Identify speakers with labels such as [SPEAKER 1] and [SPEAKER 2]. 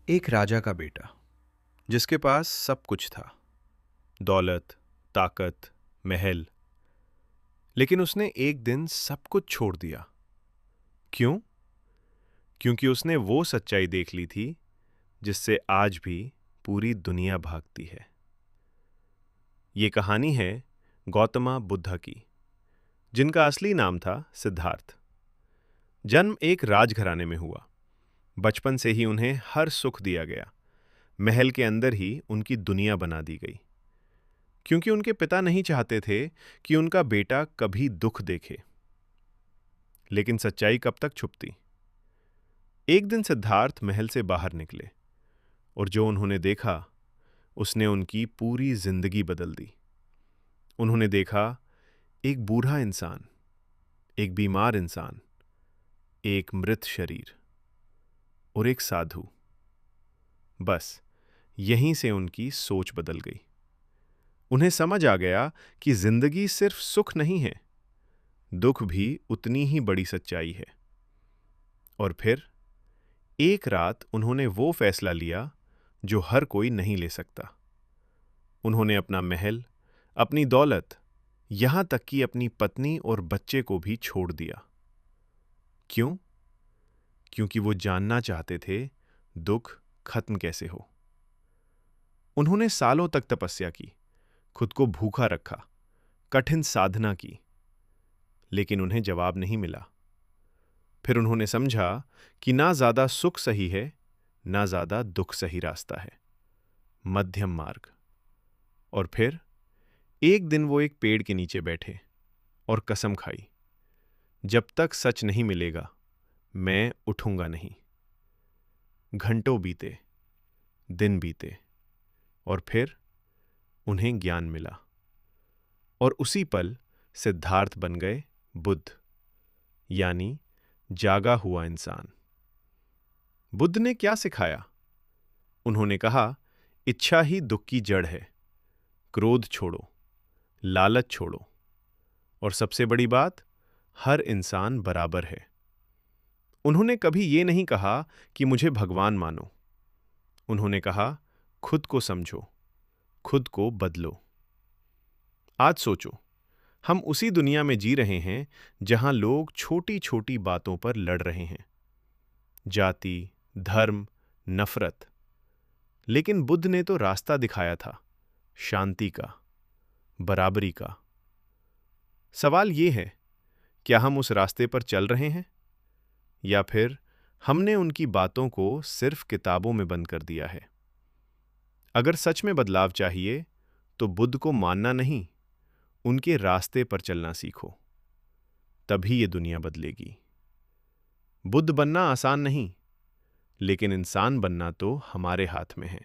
[SPEAKER 1] एक राजा का बेटा जिसके पास सब कुछ था। दौलत, ताकत, महल। लेकिन उसने एक दिन सब कुछ छोड़ दिया। क्यों? क्योंकि उसने वो सच्चाई देख ली थी जिससे आज भी पूरी दुनिया भागती है। ये कहानी है गौतमा बुद्धा की, जिनका असली नाम था सिद्धार्थ। जन्म एक राजघराने में हुआ। बचपन से ही उन्हें हर सुख दिया गया। महल के अंदर ही उनकी दुनिया बना दी गई, क्योंकि उनके पिता नहीं चाहते थे कि उनका बेटा कभी दुख देखे। लेकिन सच्चाई कब तक छुपती? एक दिन सिद्धार्थ महल से बाहर निकले और जो उन्होंने देखा उसने उनकी पूरी जिंदगी बदल दी। उन्होंने देखा एक बूढ़ा इंसान, एक बीमार इंसान, एक मृत शरीर और एक साधु। बस यहीं से उनकी सोच बदल गई। उन्हें समझ आ गया कि जिंदगी सिर्फ सुख नहीं है, दुख भी उतनी ही बड़ी सच्चाई है। और फिर एक रात उन्होंने वो फैसला लिया जो हर कोई नहीं ले सकता। उन्होंने अपना महल, अपनी दौलत, यहां तक कि अपनी पत्नी और बच्चे को भी छोड़ दिया। क्यों? क्योंकि वो जानना चाहते थे दुख खत्म कैसे हो। उन्होंने सालों तक तपस्या की, खुद को भूखा रखा, कठिन साधना की, लेकिन उन्हें जवाब नहीं मिला। फिर उन्होंने समझा कि ना ज्यादा सुख सही है, ना ज्यादा दुख सही रास्ता है, मध्यम मार्ग। और फिर एक दिन वो एक पेड़ के नीचे बैठे और कसम खाई, जब तक सच नहीं मिलेगा मैं उठूंगा नहीं। घंटों बीते, दिन बीते, और फिर उन्हें ज्ञान मिला। और उसी पल सिद्धार्थ बन गए बुद्ध, यानी जागा हुआ इंसान। बुद्ध ने क्या सिखाया? उन्होंने कहा, इच्छा ही दुख की जड़ है। क्रोध छोड़ो, लालच छोड़ो, और सबसे बड़ी बात, हर इंसान बराबर है। उन्होंने कभी ये नहीं कहा कि मुझे भगवान मानो। उन्होंने कहा, खुद को समझो, खुद को बदलो। आज सोचो, हम उसी दुनिया में जी रहे हैं जहां लोग छोटी छोटी बातों पर लड़ रहे हैं। जाति, धर्म, नफरत। लेकिन बुद्ध ने तो रास्ता दिखाया था, शांति का, बराबरी का। सवाल ये है, क्या हम उस रास्ते पर चल रहे हैं, या फिर हमने उनकी बातों को सिर्फ किताबों में बंद कर दिया है? अगर सच में बदलाव चाहिए तो बुद्ध को मानना नहीं, उनके रास्ते पर चलना सीखो। तभी ये दुनिया बदलेगी। बुद्ध बनना आसान नहीं, लेकिन इंसान बनना तो हमारे हाथ में है।